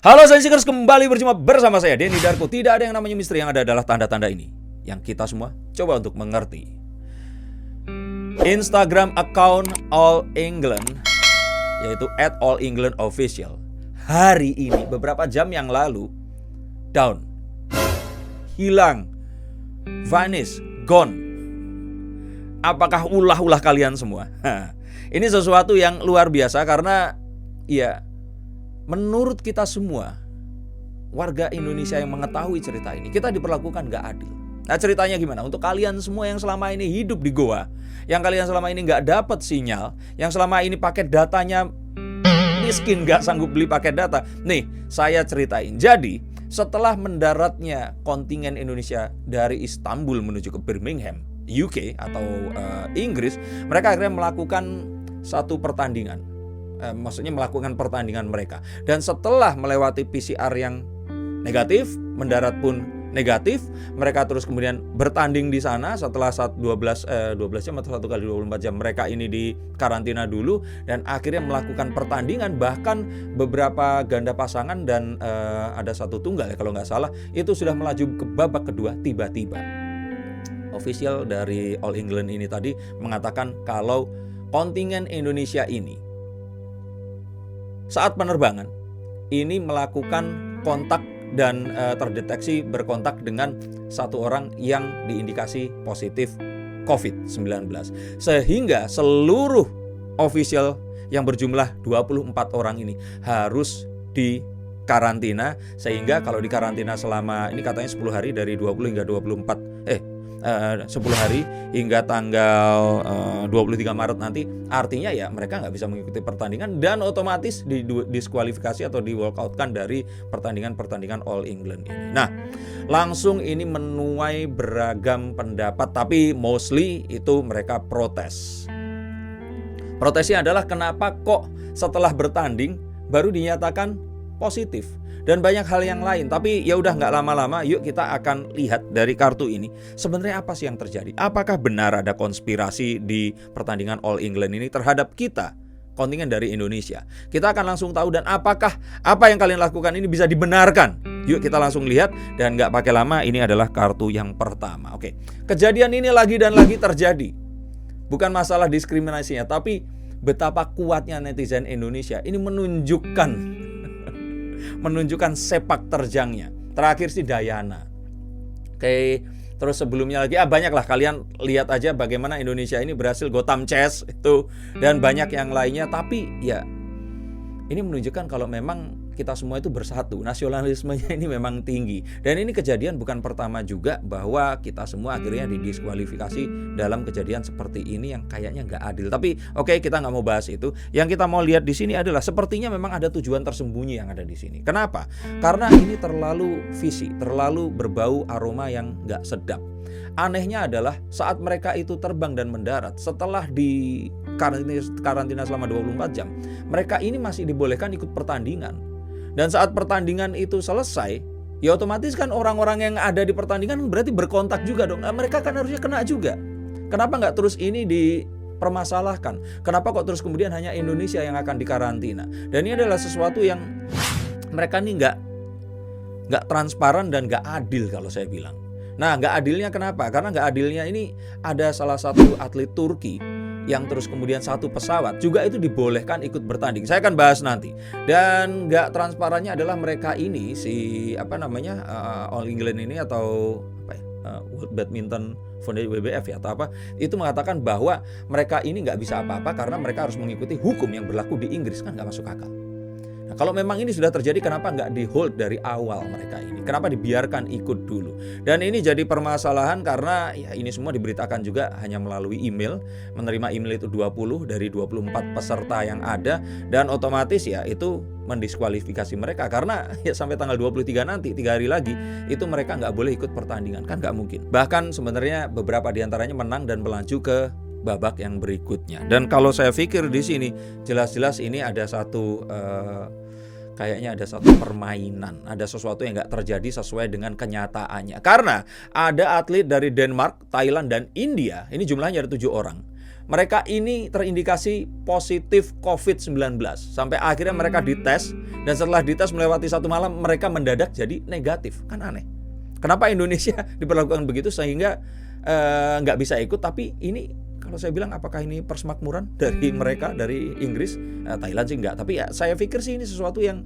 Halo Sensikers, kembali berjumpa bersama saya Denny Darko. Tidak ada yang namanya misteri, yang ada adalah tanda-tanda ini yang kita semua coba untuk mengerti. Instagram account All England, yaitu @AllEnglandOfficial, hari ini beberapa jam yang lalu down, hilang, vanish, gone. Apakah ulah-ulah kalian semua? Ini sesuatu yang luar biasa karena ya, menurut kita semua warga Indonesia yang mengetahui cerita ini, kita diperlakukan gak adil. Nah, ceritanya gimana? Untuk kalian semua yang selama ini hidup di goa, yang kalian selama ini gak dapat sinyal, yang selama ini paket datanya miskin, gak sanggup beli paket data, nih saya ceritain. Jadi setelah mendaratnya kontingen Indonesia dari Istanbul menuju ke Birmingham, UK atau Inggris, mereka akhirnya melakukan satu pertandingan. Maksudnya melakukan pertandingan mereka. Dan setelah melewati PCR yang negatif, mendarat pun negatif, mereka terus kemudian bertanding di sana. Setelah 12 jam atau 1 kali 24 jam, mereka ini di karantina dulu dan akhirnya melakukan pertandingan. Bahkan beberapa ganda pasangan dan ada satu tunggal ya kalau nggak salah, itu sudah melaju ke babak kedua. Tiba-tiba official dari All England ini tadi mengatakan kalau kontingen Indonesia ini saat penerbangan ini melakukan kontak dan terdeteksi berkontak dengan satu orang yang diindikasi positif COVID-19. Sehingga seluruh official yang berjumlah 24 orang ini harus dikarantina. Sehingga kalau dikarantina selama, ini katanya 10 hari dari 20 hingga 10 hari hingga tanggal 23 Maret nanti, artinya ya mereka nggak bisa mengikuti pertandingan dan otomatis didiskualifikasi atau di walkoutkan dari pertandingan All England ini. Nah, langsung ini menuai beragam pendapat, tapi mostly itu mereka protes. Protesnya adalah kenapa kok setelah bertanding baru dinyatakan positif, dan banyak hal yang lain. Tapi ya udah, nggak lama-lama, yuk kita akan lihat dari kartu ini sebenarnya apa sih yang terjadi. Apakah benar ada konspirasi di pertandingan All England ini terhadap kita, kontingen dari Indonesia? Kita akan langsung tahu, dan apakah apa yang kalian lakukan ini bisa dibenarkan? Yuk kita langsung lihat, dan nggak pakai lama, ini adalah kartu yang pertama. Oke, kejadian ini lagi dan lagi terjadi. Bukan masalah diskriminasinya, tapi betapa kuatnya netizen Indonesia ini menunjukkan sepak terjangnya. Terakhir sih Dayana. Oke, terus sebelumnya lagi banyaklah, kalian lihat aja bagaimana Indonesia ini berhasil Gotham Chess itu, dan banyak yang lainnya. Tapi ya, ini menunjukkan kalau memang kita semua itu bersatu, nasionalismenya ini memang tinggi. Dan ini kejadian bukan pertama juga bahwa kita semua akhirnya didiskualifikasi dalam kejadian seperti ini yang kayaknya nggak adil. Tapi oke, kita nggak mau bahas itu. Yang kita mau lihat di sini adalah sepertinya memang ada tujuan tersembunyi yang ada di sini. Kenapa? Karena ini terlalu visi, terlalu berbau aroma yang nggak sedap. Anehnya adalah saat mereka itu terbang dan mendarat, setelah di karantina selama 24 jam, mereka ini masih dibolehkan ikut pertandingan. Dan saat pertandingan itu selesai, ya otomatis kan orang-orang yang ada di pertandingan berarti berkontak juga dong. Nah, mereka kan harusnya kena juga. Kenapa nggak terus ini dipermasalahkan? Kenapa kok terus kemudian hanya Indonesia yang akan dikarantina? Dan ini adalah sesuatu yang mereka ini nggak transparan dan nggak adil kalau saya bilang. Nah, nggak adilnya kenapa? Karena nggak adilnya ini ada salah satu atlet Turki yang terus kemudian satu pesawat juga itu dibolehkan ikut bertanding. Saya akan bahas nanti. Dan nggak transparannya adalah mereka ini All England ini atau World Badminton Foundation, WBF ya atau apa, itu mengatakan bahwa mereka ini nggak bisa apa-apa karena mereka harus mengikuti hukum yang berlaku di Inggris. Kan nggak masuk akal. Nah, kalau memang ini sudah terjadi, kenapa nggak di hold dari awal mereka ini? Kenapa dibiarkan ikut dulu? Dan ini jadi permasalahan karena ya ini semua diberitakan juga hanya melalui email. Menerima email itu 20 dari 24 peserta yang ada, dan otomatis ya itu mendiskualifikasi mereka karena ya sampai tanggal 23 nanti, 3 hari lagi, itu mereka nggak boleh ikut pertandingan. Kan nggak mungkin. Bahkan sebenarnya beberapa diantaranya menang dan melaju ke babak yang berikutnya. Dan kalau saya pikir di sini jelas-jelas ini ada satu kayaknya ada satu permainan, ada sesuatu yang nggak terjadi sesuai dengan kenyataannya. Karena ada atlet dari Denmark, Thailand, dan India, ini jumlahnya ada 7 orang. mereka ini terindikasi positif COVID-19. Sampai akhirnya mereka dites, dan setelah dites melewati 1 malam mereka mendadak jadi negatif. Kan aneh. Kenapa Indonesia diperlakukan begitu sehingga nggak bisa ikut? Tapi ini kalau saya bilang apakah ini persemakmuran dari mereka, dari Inggris? Thailand sih enggak. Tapi ya saya pikir sih ini sesuatu yang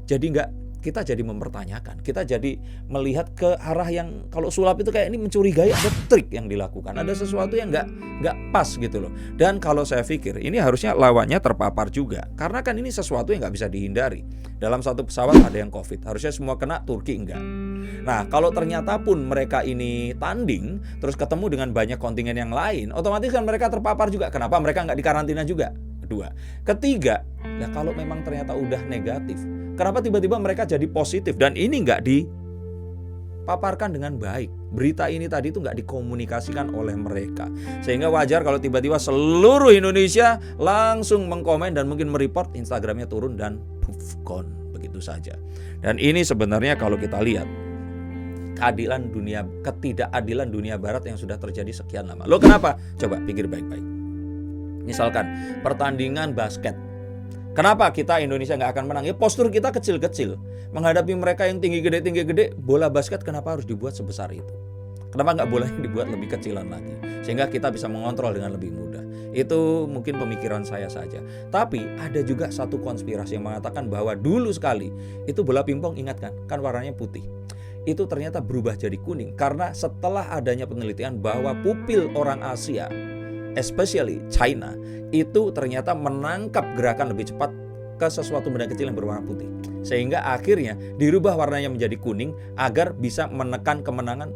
jadi enggak, kita jadi mempertanyakan, kita jadi melihat ke arah yang kalau sulap itu kayak ini mencurigai ada trik yang dilakukan, ada sesuatu yang nggak pas gitu loh. Dan kalau saya pikir ini harusnya lawannya terpapar juga, karena kan ini sesuatu yang nggak bisa dihindari. Dalam satu pesawat ada yang COVID, harusnya semua kena, Turki enggak. Nah kalau ternyata pun mereka ini tanding terus ketemu dengan banyak kontingen yang lain, otomatis kan mereka terpapar juga. Kenapa mereka nggak dikarantina juga? Kedua, ketiga, nah kalau memang ternyata udah negatif, kenapa tiba-tiba mereka jadi positif dan ini nggak dipaparkan dengan baik? Berita ini tadi itu nggak dikomunikasikan oleh mereka, sehingga wajar kalau tiba-tiba seluruh Indonesia langsung mengkomen dan mungkin mereport, Instagramnya turun dan poof, gone begitu saja. Dan ini sebenarnya kalau kita lihat ketidakadilan dunia barat yang sudah terjadi sekian lama. Loh kenapa? Coba pikir baik-baik. Misalkan pertandingan basket, kenapa kita Indonesia nggak akan menang? Ya postur kita kecil-kecil menghadapi mereka yang tinggi gede. Bola basket kenapa harus dibuat sebesar itu? Kenapa nggak boleh dibuat lebih kecilan lagi sehingga kita bisa mengontrol dengan lebih mudah? Itu mungkin pemikiran saya saja. Tapi ada juga satu konspirasi yang mengatakan bahwa dulu sekali itu bola pingpong, ingat kan warnanya putih. Itu ternyata berubah jadi kuning karena setelah adanya penelitian bahwa pupil orang Asia, especially China, itu ternyata menangkap gerakan lebih cepat ke sesuatu benda kecil yang berwarna putih, sehingga akhirnya dirubah warnanya menjadi kuning agar bisa menekan kemenangan.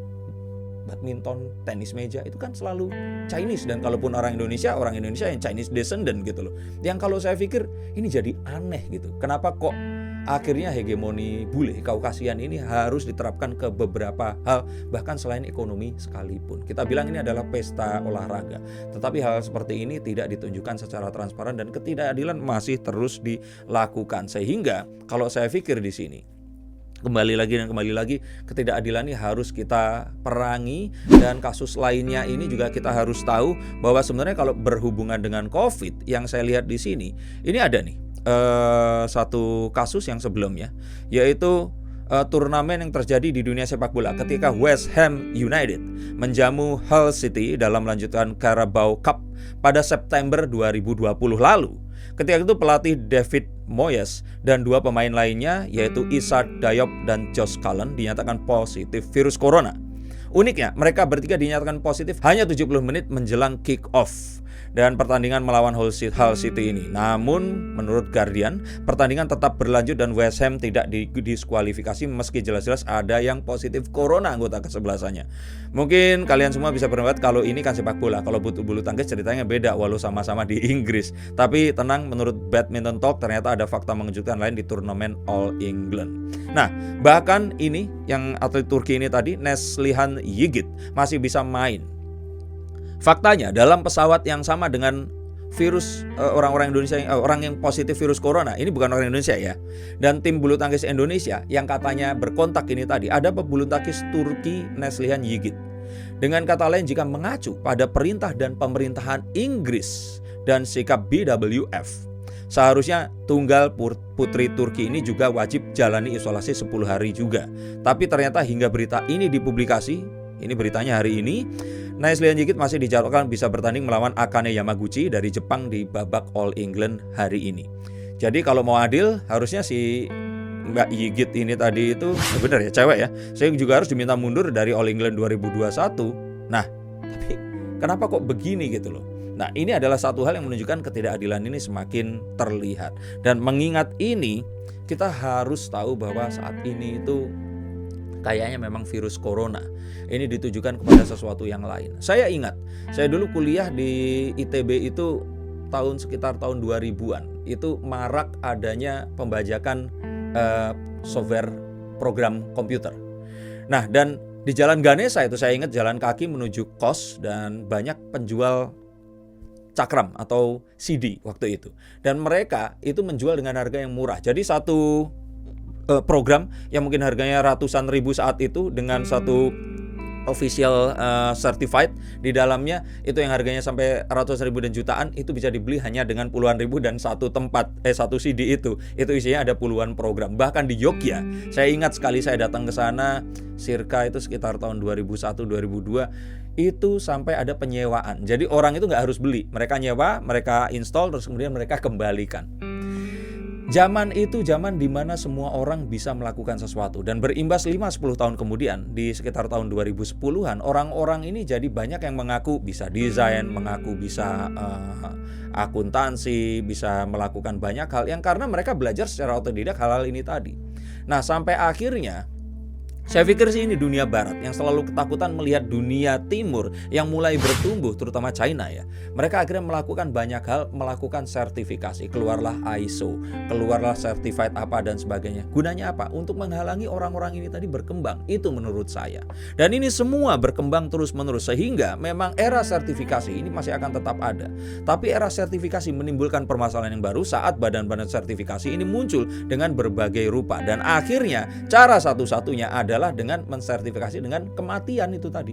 Badminton, tenis meja itu kan selalu Chinese, dan kalaupun orang Indonesia yang Chinese descendant gitu loh. Yang kalau saya pikir ini jadi aneh gitu. Kenapa kok akhirnya hegemoni bule Kaukasian ini harus diterapkan ke beberapa hal, bahkan selain ekonomi sekalipun. Kita bilang ini adalah pesta olahraga, tetapi hal seperti ini tidak ditunjukkan secara transparan dan ketidakadilan masih terus dilakukan. Sehingga kalau saya pikir di sini kembali lagi ketidakadilan ini harus kita perangi, dan kasus lainnya ini juga kita harus tahu bahwa sebenarnya kalau berhubungan dengan COVID yang saya lihat di sini, ini ada nih satu kasus yang sebelumnya, yaitu turnamen yang terjadi di dunia sepak bola ketika West Ham United menjamu Hull City dalam lanjutan Carabao Cup pada September 2020 lalu. Ketika itu pelatih David Moyes dan 2 pemain lainnya yaitu Isaac Diop dan Josh Cullen dinyatakan positif virus corona. Uniknya mereka bertiga dinyatakan positif hanya 70 menit menjelang kick off dan pertandingan melawan Hull City ini. Namun menurut Guardian, pertandingan tetap berlanjut dan West Ham tidak didiskualifikasi meski jelas-jelas ada yang positif corona anggota kesebelasannya. Mungkin kalian semua bisa berpendapat kalau ini kan sepak bola, kalau bulu tangkis ceritanya beda walau sama-sama di Inggris. Tapi tenang, menurut Badminton Talk ternyata ada fakta mengejutkan lain di turnamen All England. Nah, bahkan ini yang atlet Turki ini tadi, Neslihan Yigit, masih bisa main. Faktanya dalam pesawat yang sama dengan virus orang-orang Indonesia, orang yang positif virus corona, ini bukan orang Indonesia ya. Dan tim bulu tangkis Indonesia yang katanya berkontak ini tadi, ada pebulu tangkis Turki Neslihan Yigit. Dengan kata lain, jika mengacu pada perintah dan pemerintahan Inggris dan sikap BWF, seharusnya tunggal putri Turki ini juga wajib jalani isolasi 10 hari juga. Tapi ternyata hingga berita ini dipublikasi, ini beritanya hari ini, Neslihan Yigit masih dijadwalkan bisa bertanding melawan Akane Yamaguchi dari Jepang di babak All England hari ini. Jadi kalau mau adil, harusnya si Mbak Yigit ini tadi itu benar ya, cewek ya, saya juga harus diminta mundur dari All England 2021. Nah, tapi kenapa kok begini gitu loh. Nah, ini adalah satu hal yang menunjukkan ketidakadilan ini semakin terlihat. Dan mengingat ini, kita harus tahu bahwa saat ini itu kayaknya memang virus corona ini ditujukan kepada sesuatu yang lain. Saya ingat, saya dulu kuliah di ITB itu sekitar tahun 2000-an. Itu marak adanya pembajakan software program komputer. Nah, dan di Jalan Ganesha itu saya ingat jalan kaki menuju kos dan banyak penjual cakram atau CD waktu itu. Dan mereka itu menjual dengan harga yang murah. Jadi satu program yang mungkin harganya ratusan ribu saat itu dengan satu official certified di dalamnya, itu yang harganya sampai ratus ribu dan jutaan, itu bisa dibeli hanya dengan puluhan ribu dan satu CD itu isinya ada puluhan program. Bahkan di Jogja, saya ingat sekali saya datang ke sana circa itu sekitar tahun 2001 2002, itu sampai ada penyewaan. Jadi orang itu nggak harus beli, mereka nyewa, mereka install, terus kemudian mereka kembalikan. Zaman itu zaman dimana semua orang bisa melakukan sesuatu, dan berimbas 5-10 tahun kemudian di sekitar tahun 2010-an, orang-orang ini jadi banyak yang mengaku bisa desain, mengaku bisa akuntansi, bisa melakukan banyak hal yang karena mereka belajar secara otodidak hal-hal ini tadi. Nah, sampai akhirnya saya pikir sih ini dunia barat yang selalu ketakutan melihat dunia timur yang mulai bertumbuh, terutama China ya. Mereka akhirnya melakukan banyak hal, melakukan sertifikasi, keluarlah ISO, keluarlah certified apa dan sebagainya. Gunanya apa? Untuk menghalangi orang-orang ini tadi berkembang. Itu menurut saya. Dan ini semua berkembang terus-menerus sehingga memang era sertifikasi ini masih akan tetap ada. Tapi era sertifikasi menimbulkan permasalahan yang baru saat badan-badan sertifikasi ini muncul dengan berbagai rupa, dan akhirnya cara satu-satunya adalah dengan mensertifikasi dengan kematian itu tadi.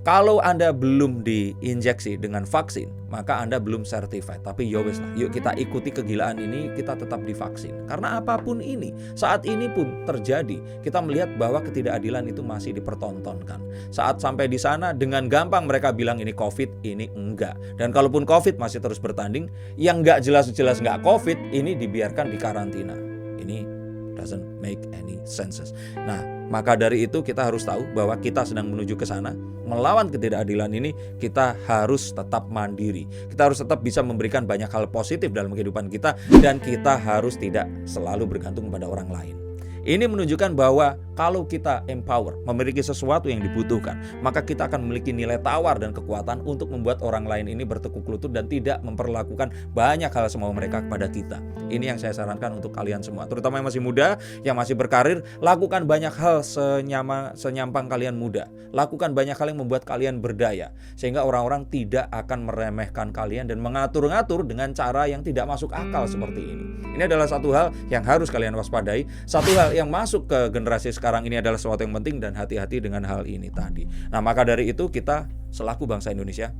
Kalau Anda belum diinjeksi dengan vaksin, maka Anda belum certified. Tapi yowes lah, yuk kita ikuti kegilaan ini, kita tetap divaksin. Karena apapun ini, saat ini pun terjadi, kita melihat bahwa ketidakadilan itu masih dipertontonkan. Saat sampai di sana, dengan gampang mereka bilang ini COVID, ini enggak. Dan kalaupun COVID masih terus bertanding, yang enggak jelas-jelas enggak COVID, ini dibiarkan di karantina. Ini doesn't make any sense. Nah, maka dari itu kita harus tahu bahwa kita sedang menuju ke sana. Melawan ketidakadilan ini, kita harus tetap mandiri. Kita harus tetap bisa memberikan banyak hal positif dalam kehidupan kita, dan kita harus tidak selalu bergantung pada orang lain. Ini menunjukkan bahwa kalau kita empower, memiliki sesuatu yang dibutuhkan, maka kita akan memiliki nilai tawar dan kekuatan untuk membuat orang lain ini bertekuk lutut dan tidak memperlakukan banyak hal semau mereka kepada kita. Ini yang saya sarankan untuk kalian semua, terutama yang masih muda, yang masih berkarir. Lakukan banyak hal senyampang kalian muda. Lakukan banyak hal yang membuat kalian berdaya, sehingga orang-orang tidak akan meremehkan kalian dan mengatur-ngatur dengan cara yang tidak masuk akal seperti ini. Ini adalah satu hal yang harus kalian waspadai. Satu hal yang masuk ke generasi sekarang ini adalah sesuatu yang penting, dan hati-hati dengan hal ini tadi. Nah, maka dari itu kita selaku bangsa Indonesia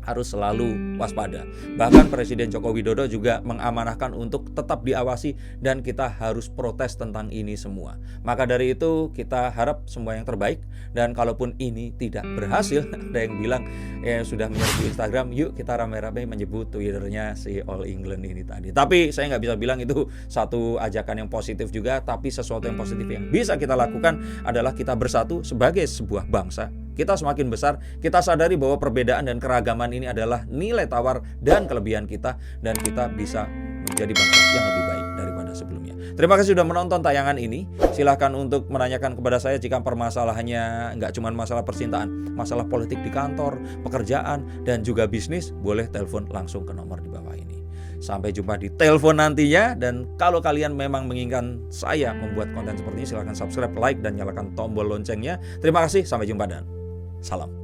harus selalu waspada. Bahkan Presiden Joko Widodo juga mengamanahkan untuk tetap diawasi, dan kita harus protes tentang ini semua. Maka dari itu kita harap semua yang terbaik, dan kalaupun ini tidak berhasil, ada yang bilang sudah menyebut Instagram, yuk kita rame-rame menyebut Twitternya si All England ini tadi. Tapi saya nggak bisa bilang itu satu ajakan yang positif juga, tapi sesuatu yang positif yang bisa kita lakukan adalah kita bersatu sebagai sebuah bangsa. Kita semakin besar, kita sadari bahwa perbedaan dan keragaman ini adalah nilai tawar dan kelebihan kita, dan kita bisa menjadi bangsa yang lebih baik daripada sebelumnya. Terima kasih sudah menonton tayangan ini. Silahkan untuk menanyakan kepada saya jika permasalahannya nggak cuma masalah percintaan, masalah politik di kantor, pekerjaan, dan juga bisnis, boleh telepon langsung ke nomor di bawah ini. Sampai jumpa di telepon nantinya, dan kalau kalian memang menginginkan saya membuat konten seperti ini, silahkan subscribe, like, dan nyalakan tombol loncengnya. Terima kasih, sampai jumpa dan salam.